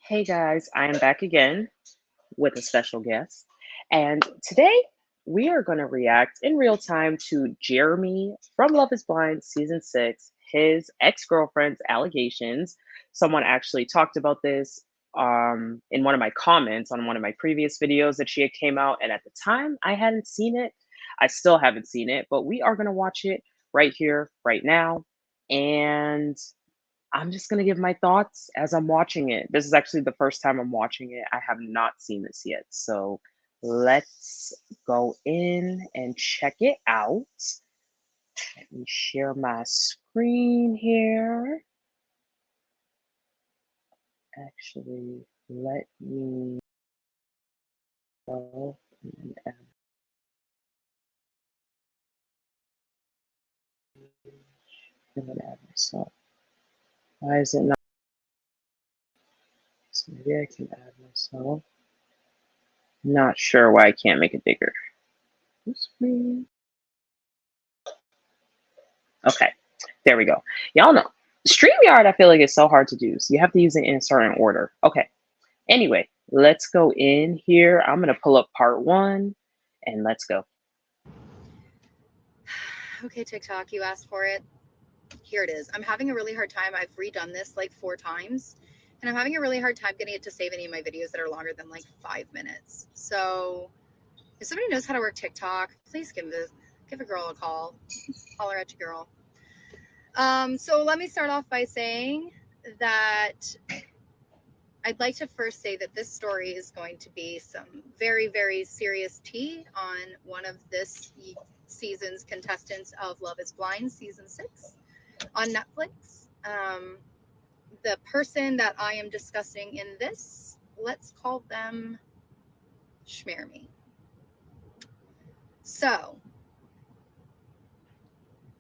Hey guys, I am back again with a special guest. And today we are going to react in real time to Jeremy from Love is Blind season 6, his ex-girlfriend's allegations. Someone actually talked about this in one of my comments on one of my previous videos that she had came out, and at the time I hadn't seen it. I still haven't seen it, but we are going to watch it right here right now. And I'm just gonna give my thoughts as I'm watching it. This is actually the first time I'm watching it. I have not seen this yet. So let's go in and check it out. Let me share my screen here. Actually, let me go and add myself. Why is it not? So maybe I can add myself. Not sure why I can't make it bigger. Screen. Okay, there we go. Y'all know StreamYard, I feel like it's so hard to do. So you have to use it in a certain order. Okay. Anyway, let's go in here. I'm going to pull up part 1 and let's go. Okay, TikTok, you asked for it. Here it is. I'm having a really hard time. I've redone this like 4 times, and I'm having a really hard time getting it to save any of my videos that are longer than like 5 minutes. So if somebody knows how to work TikTok, please give a girl a call. Holler at your girl. So let me start off by saying that I'd like to first say that this story is going to be some very, very serious tea on one of this season's contestants of Love is Blind season 6 on Netflix. The person that I am discussing in this, let's call them Jeremey. So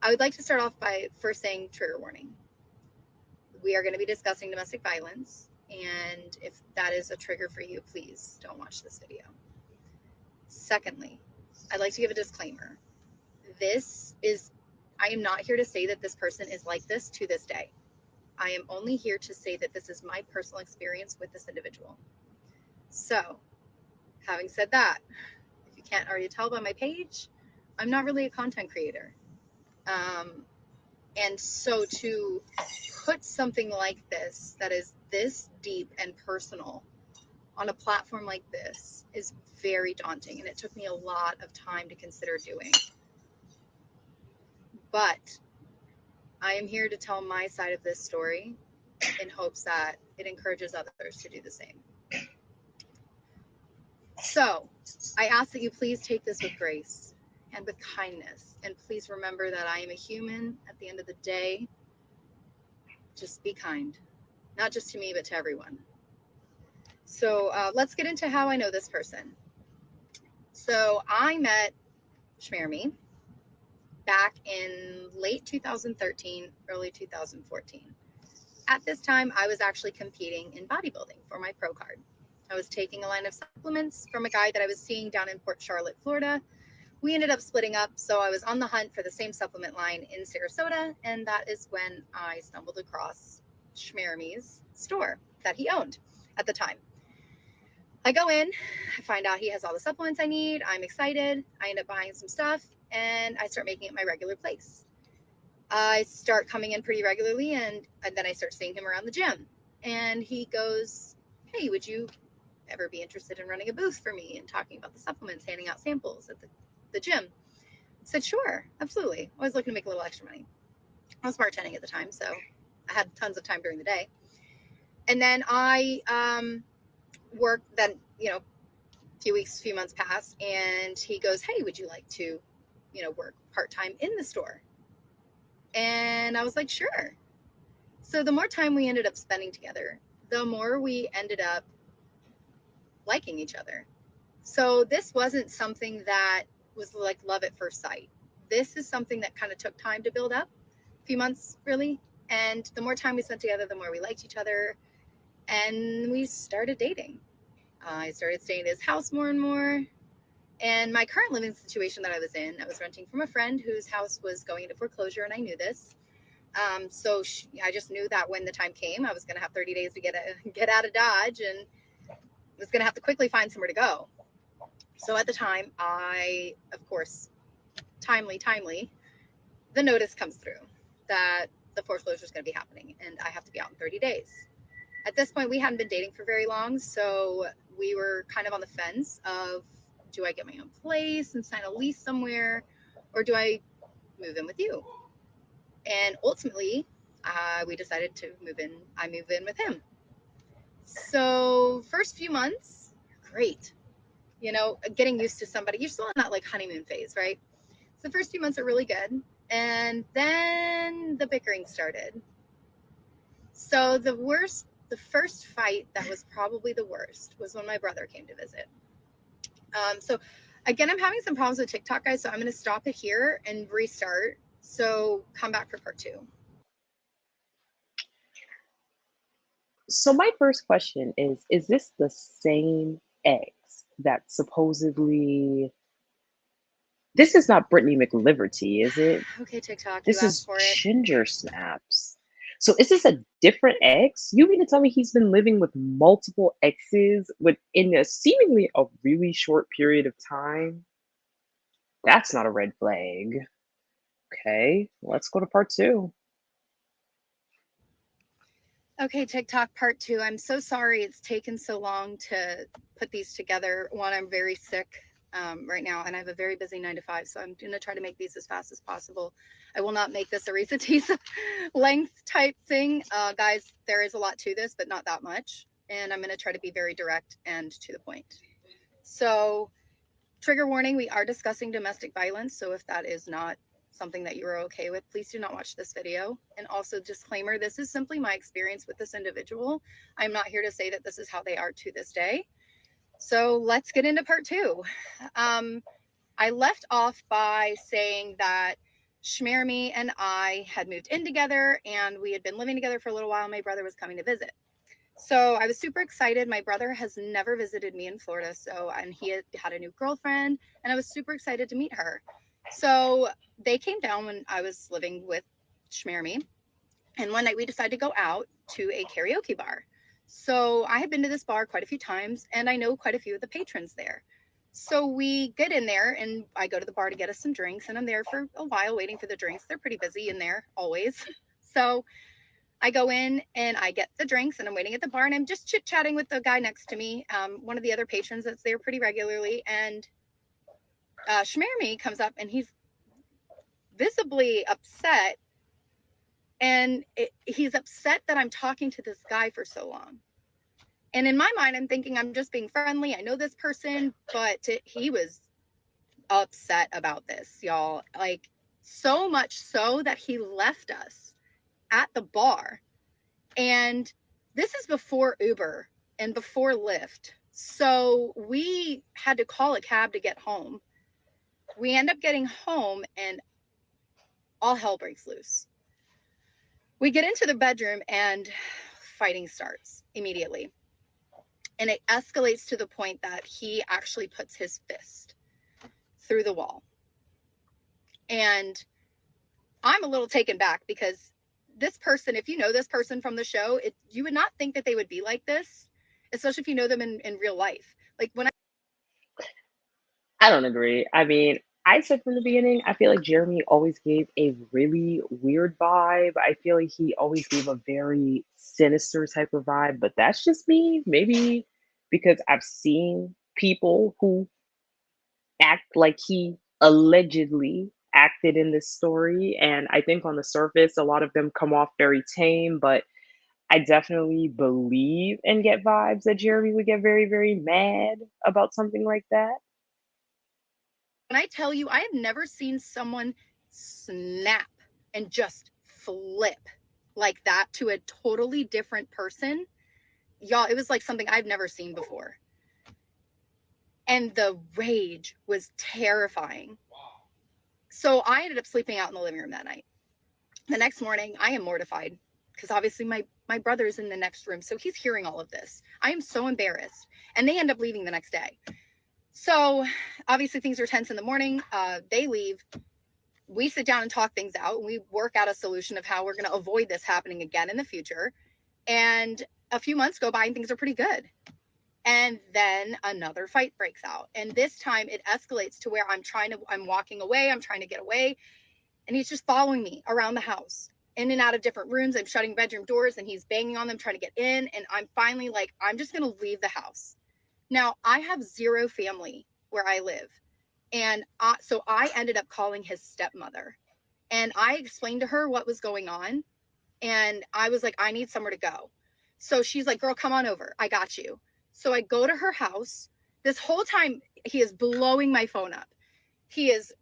I would like to start off by first saying trigger warning. We are going to be discussing domestic violence, and if that is a trigger for you, please don't watch this video. Secondly, I'd like to give a disclaimer. I am not here to say that this person is like this to this day. I am only here to say that this is my personal experience with this individual. So, having said that, if you can't already tell by my page, I'm not really a content creator. And so to put something like this, that is this deep and personal, on a platform like this is very daunting, and it took me a lot of time to consider doing. But I am here to tell my side of this story in hopes that it encourages others to do the same. So I ask that you please take this with grace and with kindness, and please remember that I am a human at the end of the day. Just be kind, not just to me, but to everyone. So let's get into how I know this person. So I met Jeremey back in late 2013, early 2014. At this time, I was actually competing in bodybuilding for my pro card. I was taking a line of supplements from a guy that I was seeing down in Port Charlotte, Florida. We ended up splitting up, so I was on the hunt for the same supplement line in Sarasota, and that is when I stumbled across Jeremey's store that he owned at the time. I go in, I find out he has all the supplements I need. I'm excited. I end up buying some stuff, and I start making it my regular place. I start coming in pretty regularly, and then I start seeing him around the gym. And he goes, "Hey, would you ever be interested in running a booth for me and talking about the supplements, handing out samples at the gym?" I said, "Sure, absolutely." I was looking to make a little extra money. I was bartending at the time, so I had tons of time during the day. And then I worked, then, a few months passed, and he goes, "Hey, would you like to, work part-time in the store?" And I was like, "Sure." So the more time we ended up spending together, the more we ended up liking each other. So this wasn't something that was like love at first sight. This is something that kind of took time to build up, a few months really. And the more time we spent together, the more we liked each other. And we started dating. I started staying at his house more and more. And my current living situation that I was in, I was renting from a friend whose house was going into foreclosure, and I knew this. I just knew that when the time came, I was going to have 30 days to get out of Dodge, and was going to have to quickly find somewhere to go. So at the time, of course, timely, the notice comes through that the foreclosure is going to be happening, and I have to be out in 30 days. At this point, we hadn't been dating for very long, so we were kind of on the fence of, do I get my own place and sign a lease somewhere, or do I move in with you? And ultimately, we decided to move in. I moved in with him. So first few months, great. Getting used to somebody. You're still in that like honeymoon phase, right? So the first few months are really good. And then the bickering started. So the first fight that was probably the worst was when my brother came to visit. So again, I'm having some problems with TikTok, guys. So I'm going to stop it here and restart. So come back for part 2. So my first question is this the same ex that supposedly this is not Brittany McLiverty, is it? Okay, TikTok, you This asked is for it. Ginger Snaps. So is this a different ex? You mean to tell me he's been living with multiple exes within a seemingly a really short period of time? That's not a red flag. Okay, let's go to part two. Okay, TikTok part 2. I'm so sorry it's taken so long to put these together. One, I'm very sick right now, and I have a very busy 9 to 5, so I'm going to try to make these as fast as possible. I will not make this a Risa Tisa length type thing. Guys, there is a lot to this, but not that much. And I'm going to try to be very direct and to the point. So, trigger warning, we are discussing domestic violence. So, if that is not something that you are okay with, please do not watch this video. And also, disclaimer, this is simply my experience with this individual. I'm not here to say that this is how they are to this day. So let's get into part 2. I left off by saying that Jeremey and I had moved in together, and we had been living together for a little while. My brother was coming to visit. So I was super excited. My brother has never visited me in Florida, and he had a new girlfriend, and I was super excited to meet her. So they came down when I was living with Jeremey, and one night we decided to go out to a karaoke bar. So I had been to this bar quite a few times, and I know quite a few of the patrons there. So we get in there, and I go to the bar to get us some drinks, and I'm there for a while waiting for the drinks. They're pretty busy in there always. So I go in and I get the drinks, and I'm waiting at the bar, and I'm just chit chatting with the guy next to me, one of the other patrons that's there pretty regularly. And Shmermy comes up, and he's visibly upset. And he's upset that I'm talking to this guy for so long. And in my mind, I'm thinking I'm just being friendly. I know this person, but he was upset about this, y'all. Like, so much so that he left us at the bar. And this is before Uber and before Lyft. So we had to call a cab to get home. We end up getting home, and all hell breaks loose. We get into the bedroom, and fighting starts immediately. And it escalates to the point that he actually puts his fist through the wall. And I'm a little taken back because this person, if you know this person from the show, you would not think that they would be like this, especially if you know them in real life. Like when I don't agree. I mean, I said from the beginning, I feel like Jeremy always gave a really weird vibe. I feel like he always gave a very sinister type of vibe, but that's just me. Maybe because I've seen people who act like he allegedly acted in this story. And I think on the surface, a lot of them come off very tame, but I definitely believe and get vibes that Jeremy would get very, very mad about something like that. I tell you, I have never seen someone snap and just flip like that to a totally different person. Y'all, it was like something I've never seen before. And the rage was terrifying. So I ended up sleeping out in the living room that night. The next morning, I am mortified because obviously my brother's in the next room, so he's hearing all of this. I am so embarrassed, and they end up leaving the next day. So obviously things are tense in the morning. They leave. We sit down and talk things out, and we work out a solution of how we're going to avoid this happening again in the future. And a few months go by and things are pretty good. And then another fight breaks out. And this time it escalates to where I'm walking away, I'm trying to get away, and he's just following me around the house, in and out of different rooms. I'm shutting bedroom doors and he's banging on them, trying to get in. And I'm finally like, I'm just going to leave the house. Now, I have zero family where I live. And so I ended up calling his stepmother. And I explained to her what was going on. And I was like, I need somewhere to go. So she's like, girl, come on over. I got you. So I go to her house. This whole time, he is blowing my phone up. He is,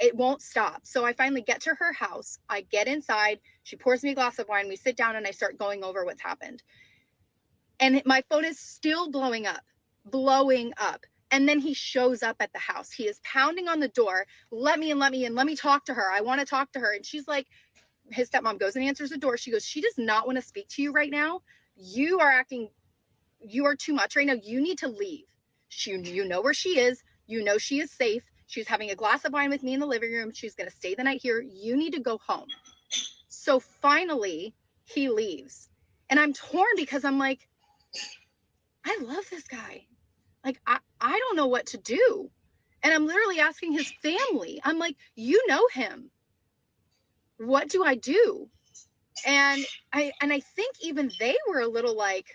it won't stop. So I finally get to her house. I get inside. She pours me a glass of wine. We sit down and I start going over what's happened. And my phone is still blowing up, blowing up. And then he shows up at the house. He is pounding on the door. Let me in, let me in, let me talk to her. I want to talk to her. And she's like, his stepmom goes and answers the door. She goes, she does not want to speak to you right now. You are acting, you are too much right now. You need to leave. You know where she is. You know she is safe. She's having a glass of wine with me in the living room. She's going to stay the night here. You need to go home. So finally, he leaves. And I'm torn because I'm like, I love this guy. Like, I don't know what to do. And I'm literally asking his family. I'm like, you know him. What do I do? And I think even they were a little like,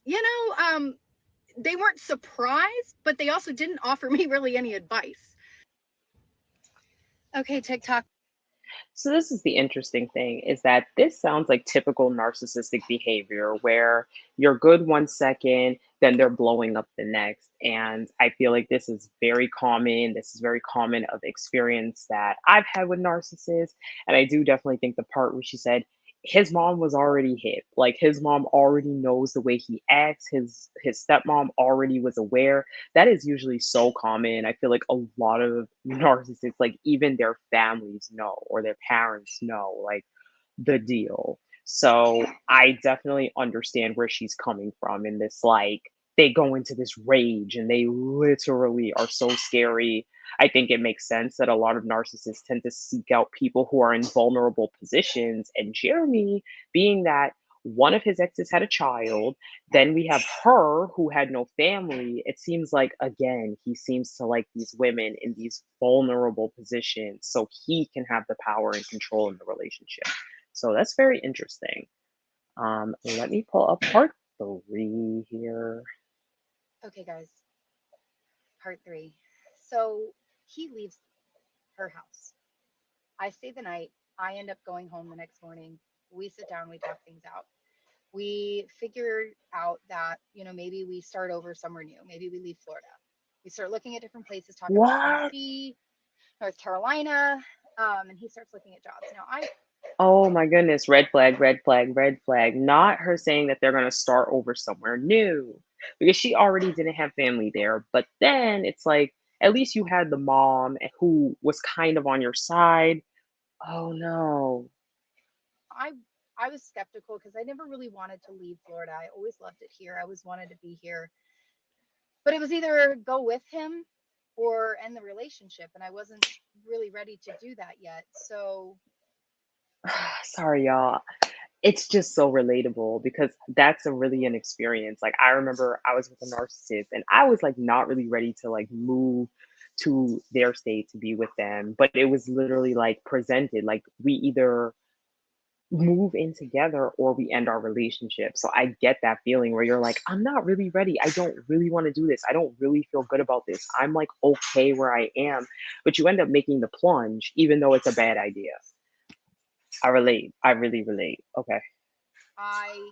you know, they weren't surprised, but they also didn't offer me really any advice. Okay, TikTok. So this is the interesting thing is that this sounds like typical narcissistic behavior where you're good one second, then they're blowing up the next. And I feel like this is very common. This is very common of experience that I've had with narcissists. And I do definitely think the part where she said his mom was already hip. Like his mom already knows the way he acts. His stepmom already was aware. That is usually so common. I feel like a lot of narcissists, like even their families know or their parents know, like the deal. So I definitely understand where she's coming from in this, like, they go into this rage and they literally are so scary. I think it makes sense that a lot of narcissists tend to seek out people who are in vulnerable positions. And Jeremy, being that one of his exes had a child, then we have her who had no family. It seems like, again, he seems to like these women in these vulnerable positions so he can have the power and control in the relationship. So that's very interesting. Let me pull up part three here. Okay, guys, part three. So he leaves her house. I stay the night. I end up going home the next morning. We sit down, we talk things out. We figured out that, maybe we start over somewhere new. Maybe we leave Florida. We start looking at different places, talk about What? Tennessee, North Carolina, and he starts looking at jobs. Now, Oh my goodness. Red flag, red flag, red flag. Not her saying that they're going to start over somewhere new because she already didn't have family there. But then it's like, at least you had the mom who was kind of on your side. Oh no. I I was skeptical because I never really wanted to leave Florida. I always loved it here. I always wanted to be here. But it was either go with him or end the relationship, and I wasn't really ready to do that yet. So, Sorry, y'all. It's just so relatable because that's a really an experience. Like I remember I was with a narcissist and I was like not really ready to like move to their state to be with them, but it was literally like presented like we either move in together or we end our relationship. So I get that feeling where you're like, I'm not really ready. I don't really want to do this. I don't really feel good about this. I'm like okay where I am, but you end up making the plunge even though it's a bad idea. I relate. I really relate. Okay. I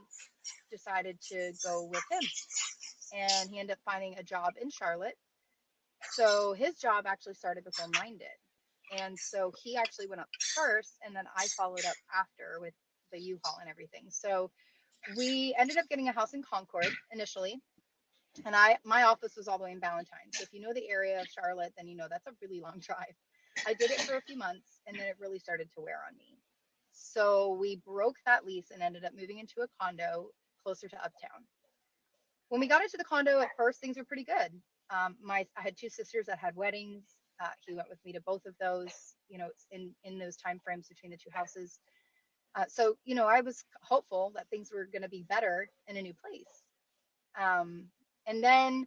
decided to go with him, and he ended up finding a job in Charlotte. So his job actually started before mine did. And so he actually went up first, and then I followed up after with the U-Haul and everything. So we ended up getting a house in Concord initially, and my office was all the way in Ballantyne. So if you know the area of Charlotte, then you know that's a really long drive. I did it for a few months, and then it really started to wear on me. So we broke that lease and ended up moving into a condo closer to Uptown. When we got into the condo, at first things were pretty good. I had two sisters that had weddings. He went with me to both of those, in those time frames between the two houses. So, I was hopeful that things were going to be better in a new place. And then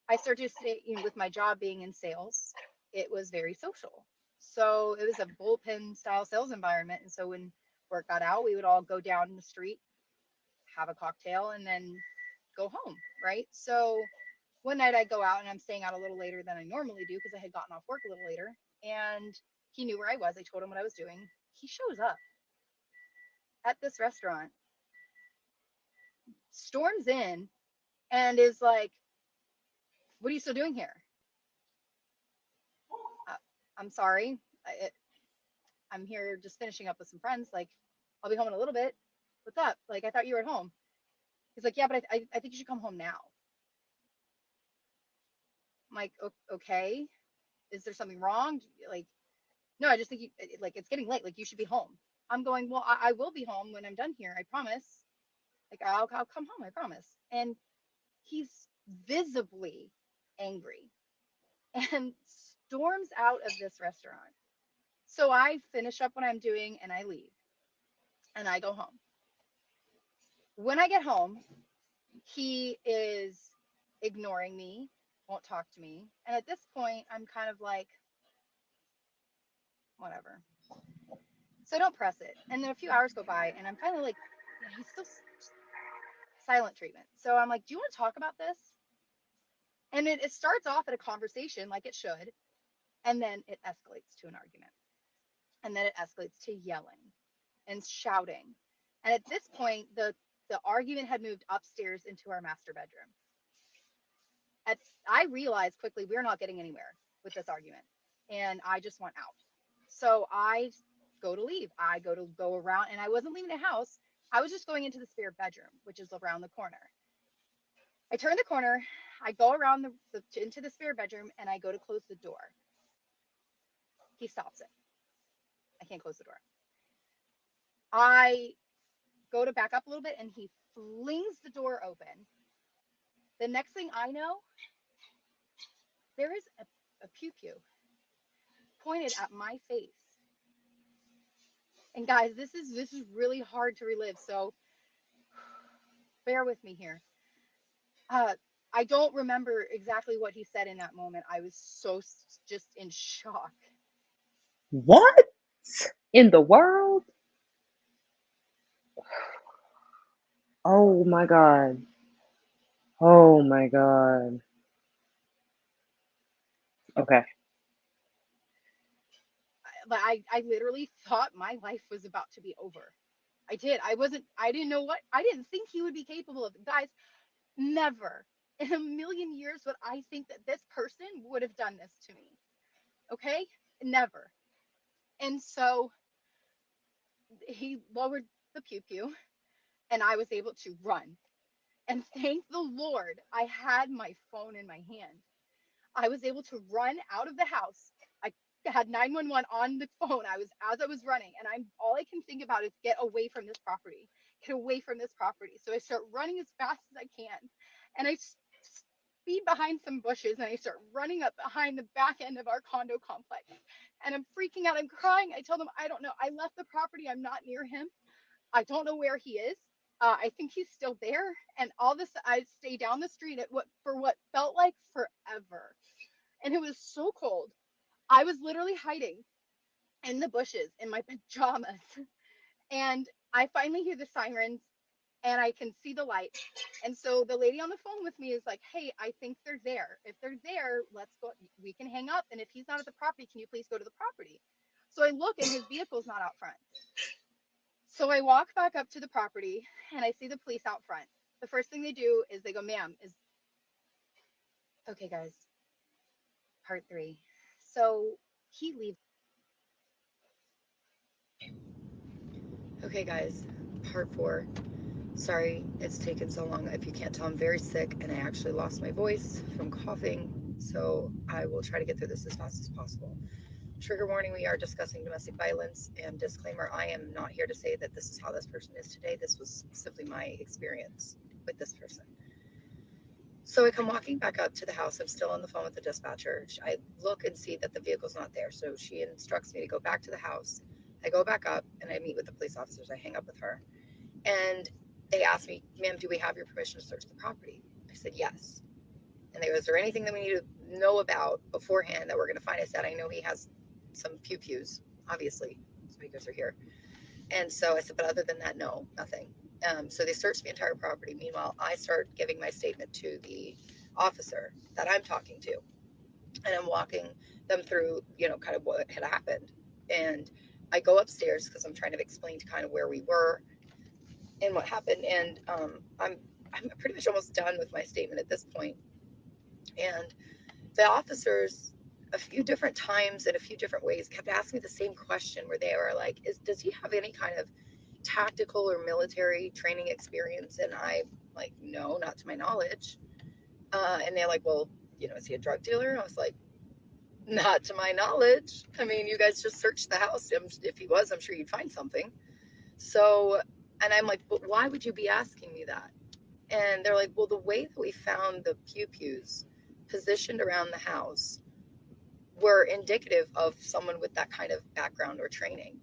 I started to say, with my job being in sales, it was very social. So it was a bullpen style sales environment. And so when work got out, we would all go down the street, have a cocktail, and then go home. Right. So one night I go out and I'm staying out a little later than I normally do because I had gotten off work a little later. And he knew where I was. I told him what I was doing. He shows up at this restaurant, storms in, and is like, "What are you still doing here?" uh, I'm sorry. I'm here just finishing up with some friends. Like, I'll be home in a little bit. What's up? Like, I thought you were at home. He's like, yeah, but I think you should come home now. I'm like, okay. Is there something wrong? Like, no, I just think like, it's getting late. Like, you should be home. I'm going, well, I will be home when I'm done here. I promise. Like, I'll come home. I promise. And he's visibly angry and storms out of this restaurant. So I finish up what I'm doing and I leave and I go home. When I get home, he is ignoring me, won't talk to me. And at this point, I'm kind of like, whatever. So I don't press it. And then a few hours go by, and I'm kind of like, he's still silent treatment. So I'm like, do you want to talk about this? And it starts off at a conversation like it should. And then it escalates to an argument. And then it escalates to yelling and shouting. And at this point, the argument had moved upstairs into our master bedroom. I realized quickly we're not getting anywhere with this argument, and I just want out. So I go to leave. I go around, and I wasn't leaving the house. I was just going into the spare bedroom, which is around the corner. I turn the corner. I go around into the spare bedroom, and I go to close the door. He stops it. I can't close the door. I go to back up a little bit, and he flings the door open. The next thing I know, there is a pew pew pointed at my face. And guys, this is really hard to relive, so bear with me here. Uh, I don't remember exactly what he said in that moment. I was so just in shock. What in the world? Oh my God. Oh my God. Okay. But I literally thought my life was about to be over. I did. I didn't know what, I didn't think he would be capable of it. Guys, never in a million years would I think that this person would have done this to me. Okay? Never. And so he lowered the pew pew and I was able to run. And thank the Lord, I had my phone in my hand. I was able to run out of the house. I had 911 on the phone. As I was running, and I'm all I can think about is get away from this property. Get away from this property. So I start running as fast as I can. And I speed behind some bushes and I start running up behind the back end of our condo complex. And I'm freaking out. I'm crying. I tell them I don't know. I left the property. I'm not near him. I don't know where he is. I think he's still there. And all this, I stay down the street at what felt like forever. And it was so cold. I was literally hiding in the bushes in my pajamas. And I finally hear the sirens and I can see the light. And so the lady on the phone with me is like, hey, I think they're there. If they're there, let's go. We can hang up. And if he's not at the property, can you please go to the property? So I look and his vehicle's not out front. So I walk back up to the property and I see the police out front. The first thing they do is they go, ma'am, is okay, guys, part three. So he leaves. Okay, guys, part four. Sorry it's taken so long. If you can't tell, I'm very sick and I actually lost my voice from coughing. So I will try to get through this as fast as possible. Trigger warning, we are discussing domestic violence, and disclaimer, I am not here to say that this is how this person is today. This was simply my experience with this person. So I come walking back up to the house. I'm still on the phone with the dispatcher. I look and see that the vehicle's not there. So she instructs me to go back to the house. I go back up and I meet with the police officers. I hang up with her. And they asked me, ma'am, do we have your permission to search the property? I said, yes. And they go, is there anything that we need to know about beforehand that we're going to find? I said, I know he has some pews, obviously. Speakers are here. And so I said, but other than that, no, nothing. So they searched the entire property. Meanwhile, I start giving my statement to the officer that I'm talking to, and I'm walking them through, kind of what had happened. And I go upstairs because I'm trying to explain to kind of where we were and what happened. And I'm pretty much almost done with my statement at this point. And the officers, a few different times in a few different ways, kept asking me the same question, where they were like, does he have any kind of tactical or military training experience? And I like, no, not to my knowledge. And they're like, well, is he a drug dealer? And I was like, not to my knowledge. I mean, you guys just searched the house. If he was, I'm sure you'd find something. So, and I'm like, but why would you be asking me that? And they're like, well, the way that we found the pews positioned around the house were indicative of someone with that kind of background or training.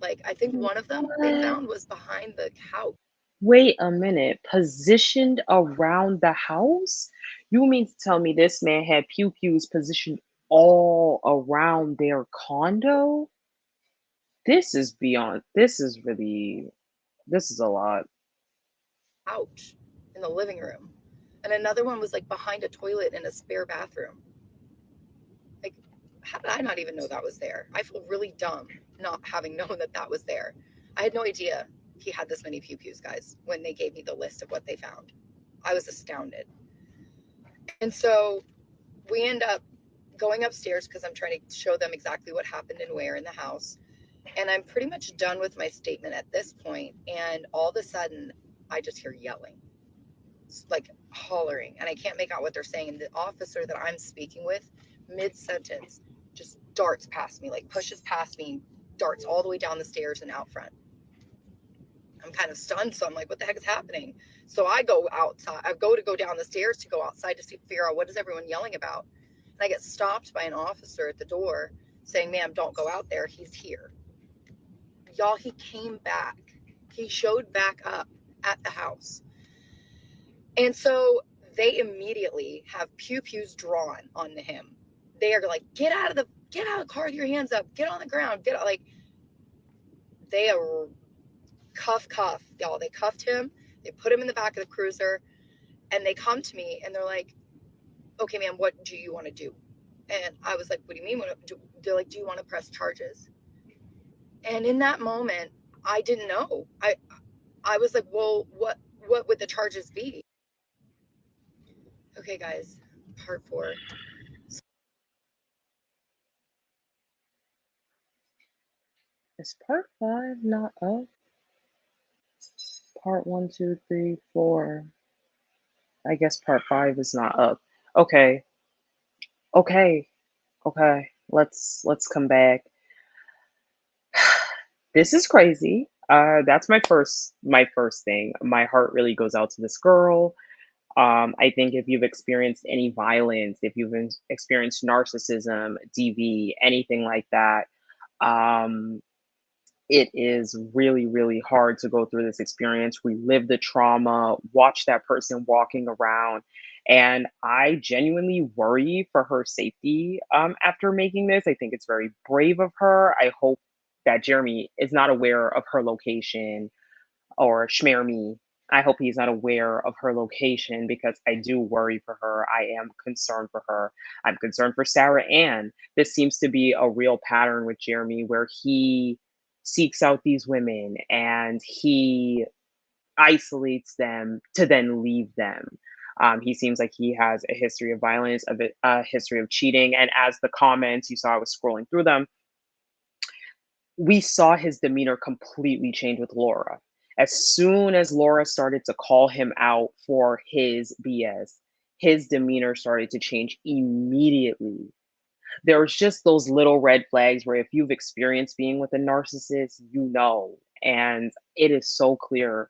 Like, I think one of them they What? found was behind the couch. Wait a minute. Positioned around the house? You mean to tell me this man had pew pews positioned all around their condo? This is beyond, this is really, this is a lot. Couch in the living room. And another one was like behind a toilet in a spare bathroom. Like, how did I not even know that was there? I feel really dumb not having known that that was there. I had no idea he had this many pews, guys, when they gave me the list of what they found. I was astounded. And so we end up going upstairs because I'm trying to show them exactly what happened and where in the house. And I'm pretty much done with my statement at this point. And all of a sudden, I just hear yelling, like hollering, and I can't make out what they're saying. And the officer that I'm speaking with, mid sentence, just darts past me, like pushes past me, darts all the way down the stairs and out front. I'm kind of stunned, so I'm like, what the heck is happening? So I go outside. I go down the stairs to go outside to figure out what is everyone yelling about. And I get stopped by an officer at the door saying, ma'am, don't go out there. He's here. Y'all, he came back. He showed back up at the house. And so they immediately have pews drawn onto him. They are like, get out of the car with your hands up, get on the ground, get out. Like, they are cuff, y'all. They cuffed him, they put him in the back of the cruiser, and they come to me and they're like, okay, ma'am, what do you want to do? And I was like, what do you mean? They're like, do you want to press charges? And in that moment, I didn't know. I was like, well, what would the charges be? Okay, guys, part four. Is part five not up? Part one, two, three, four. I guess part five is not up. Okay, okay, okay. Let's come back. This is crazy. That's my first thing. My heart really goes out to this girl. I think if you've experienced any violence, if you've experienced narcissism, DV, anything like that, um, it is really, really hard to go through this experience, relive the trauma, watch that person walking around. And I genuinely worry for her safety after making this. I think it's very brave of her. I hope that Jeremy is not aware of her location, or Shmermy. I hope he's not aware of her location because I do worry for her. I am concerned for her. I'm concerned for Sarah Ann. This seems to be a real pattern with Jeremy where he seeks out these women and he isolates them to then leave them. He seems like he has a history of violence, a history of cheating. And as the comments you saw, I was scrolling through them, we saw his demeanor completely change with Laura. As soon as Laura started to call him out for his BS, his demeanor started to change immediately. There was just those little red flags where if you've experienced being with a narcissist, you know, and it is so clear.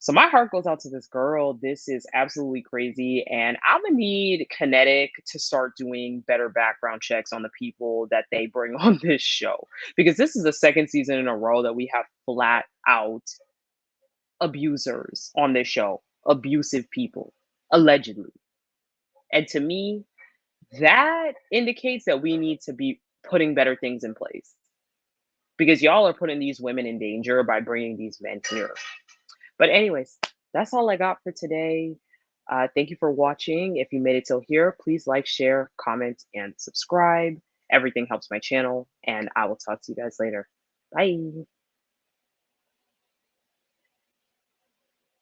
So my heart goes out to this girl. This is absolutely crazy. And I'm gonna need Kinetic to start doing better background checks on the people that they bring on this show. Because this is the second season in a row that we have flat out abusers on this show, abusive people, allegedly. And to me, that indicates that we need to be putting better things in place because y'all are putting these women in danger by bringing these men here. But, anyways, that's all I got for today. Thank you for watching. If you made it till here, please like, share, comment, and subscribe. Everything helps my channel, and I will talk to you guys later. Bye.